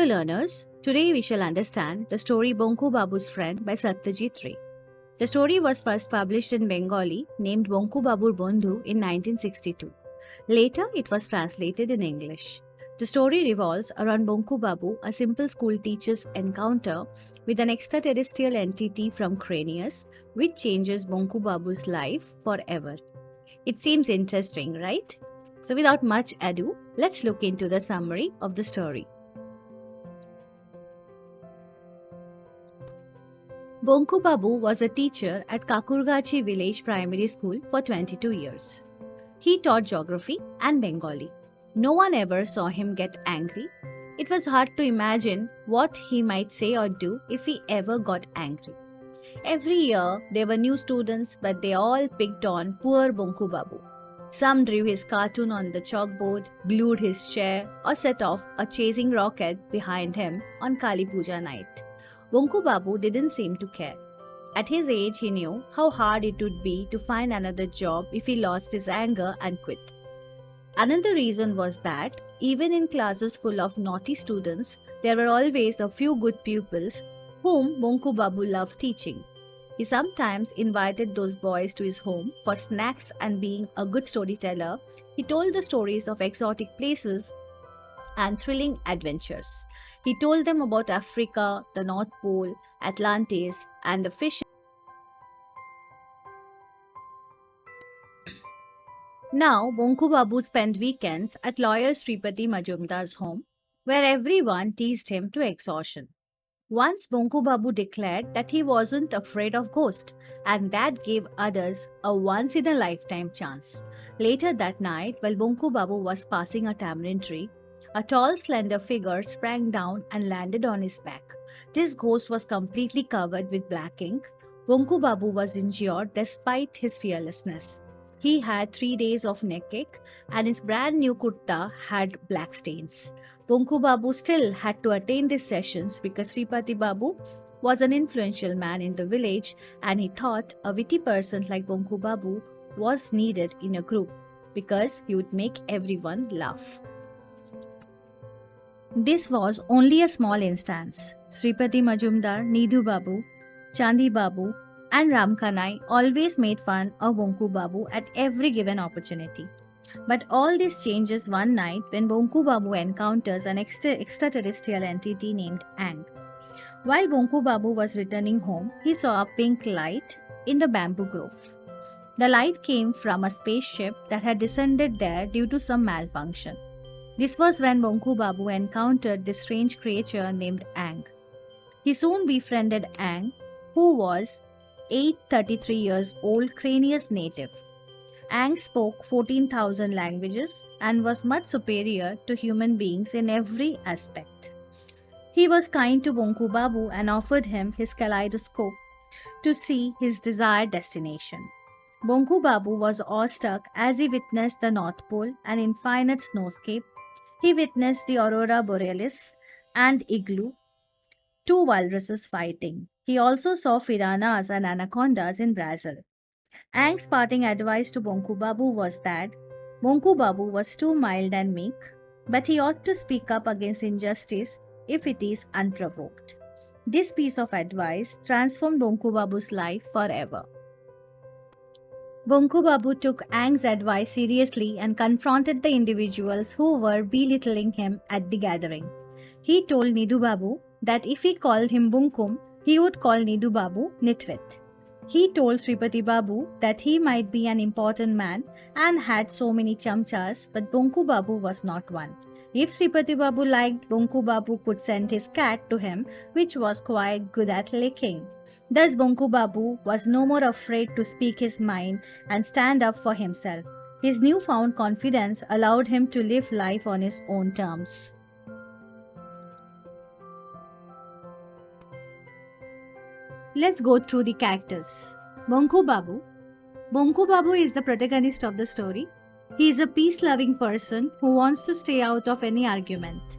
Hello learners, today we shall understand the story Bonku Babu's Friend by Satyajit Ray. The story was first published in Bengali named Bonku Babur Bondhu in 1962. Later it was translated in English. The story revolves around Bonku Babu, a simple school teacher's encounter with an extraterrestrial entity from Cranius, which changes Bonku Babu's life forever. It seems interesting, right? So without much ado, let's look into the summary of the story. Bonku Babu was a teacher at Kakurgachi Village Primary School for 22 years. He taught geography and Bengali. No one ever saw him get angry. It was hard to imagine what he might say or do if he ever got angry. Every year, there were new students, but they all picked on poor Bonku Babu. Some drew his cartoon on the chalkboard, glued his chair, or set off a chasing rocket behind him on Kali Puja night. Bonku Babu didn't seem to care. At his age, he knew how hard it would be to find another job if he lost his anger and quit. Another reason was that, even in classes full of naughty students, there were always a few good pupils whom Bonku Babu loved teaching. He sometimes invited those boys to his home for snacks, and being a good storyteller, he told the stories of exotic places and thrilling adventures. He told them about Africa, the North Pole, Atlantis, and the fish. Now, Bonku Babu spent weekends at lawyer Sripati Majumdar's home, where everyone teased him to exhaustion. Once Bonku Babu declared that he wasn't afraid of ghosts, and that gave others a once-in-a-lifetime chance. Later that night, while Bonku Babu was passing a tamarind tree, a tall, slender figure sprang down and landed on his back. This ghost was completely covered with black ink. Bonku Babu was injured despite his fearlessness. He had 3 days of neckache, and his brand new kurta had black stains. Bonku Babu still had to attend these sessions because Sripati Babu was an influential man in the village, and he thought a witty person like Bonku Babu was needed in a group because he would make everyone laugh. This was only a small instance. Sripati Majumdar, Nidhu Babu, Chandi Babu, and Ramkanai always made fun of Bonku Babu at every given opportunity. But all this changes one night when Bonku Babu encounters an extraterrestrial entity named Ang. While Bonku Babu was returning home, he saw a pink light in the bamboo grove. The light came from a spaceship that had descended there due to some malfunction. This was when Bonku Babu encountered this strange creature named Ang. He soon befriended Ang, who was 833 years old Cranius native. Ang spoke 14,000 languages and was much superior to human beings in every aspect. He was kind to Bonku Babu and offered him his kaleidoscope to see his desired destination. Bonku Babu was awestruck as he witnessed the North Pole, an infinite snowscape. He witnessed the aurora borealis and igloo, two walruses fighting. He also saw piranhas and anacondas in Brazil. Ang's parting advice to Bonku Babu was that Bonku Babu was too mild and meek, but he ought to speak up against injustice if it is unprovoked. This piece of advice transformed Bonku Babu's life forever. Bonku Babu took Ang's advice seriously and confronted the individuals who were belittling him at the gathering. He told Nidhu Babu that if he called him Bunkum, he would call Nidhu Babu Nitwit. He told Sripati Babu that he might be an important man and had so many chamchas, but Bonku Babu was not one. If Sripati Babu liked, Bonku Babu could send his cat to him, which was quite good at licking. Thus Bonku Babu was no more afraid to speak his mind and stand up for himself. His newfound confidence allowed him to live life on his own terms. Let's go through the characters. Bonku Babu. Bonku Babu is the protagonist of the story. He is a peace-loving person who wants to stay out of any argument.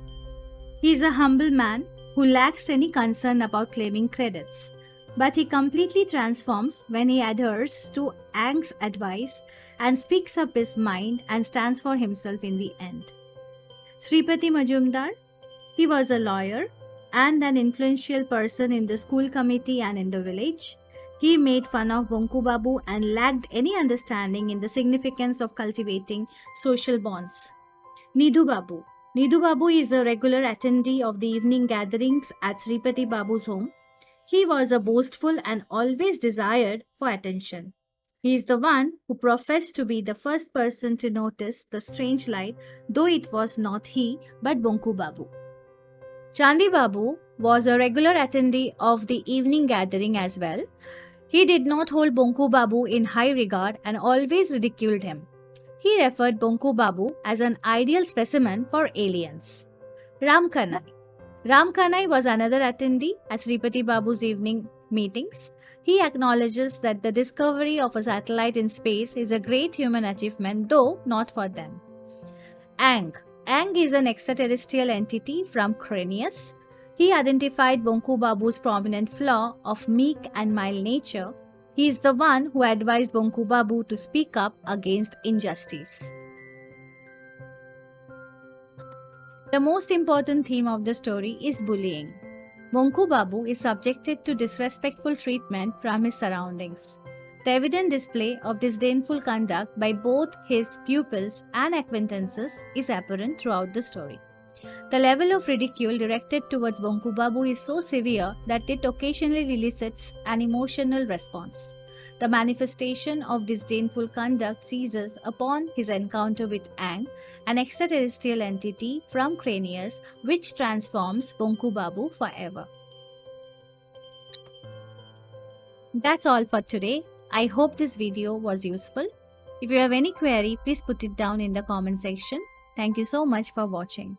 He is a humble man who lacks any concern about claiming credits. But he completely transforms when he adheres to Ang's advice and speaks up his mind and stands for himself in the end. Sripati Majumdar. He was a lawyer and an influential person in the school committee and in the village. He made fun of Bonku Babu and lacked any understanding in the significance of cultivating social bonds. Nidhu Babu. Nidhu Babu is a regular attendee of the evening gatherings at Sripati Babu's home. He was a boastful and always desired for attention. He is the one who professed to be the first person to notice the strange light, though it was not he but Bonku Babu. Chandi Babu was a regular attendee of the evening gathering as well. He did not hold Bonku Babu in high regard and always ridiculed him. He referred Bonku Babu as an ideal specimen for aliens. Ram Kanai. Ram Kanai was another attendee at Sripati Babu's evening meetings. He acknowledges that the discovery of a satellite in space is a great human achievement, though not for them. Ang. Ang is an extraterrestrial entity from Cranius. He identified Bonku Babu's prominent flaw of meek and mild nature. He is the one who advised Bonku Babu to speak up against injustice. The most important theme of the story is bullying. Bonku Babu is subjected to disrespectful treatment from his surroundings. The evident display of disdainful conduct by both his pupils and acquaintances is apparent throughout the story. The level of ridicule directed towards Bonku Babu is so severe that it occasionally elicits an emotional response. The manifestation of disdainful conduct ceases upon his encounter with Ang, an extraterrestrial entity from Cranius, which transforms Bonku Babu forever. That's all for today. I hope this video was useful. If you have any query, please put it down in the comment section. Thank you so much for watching.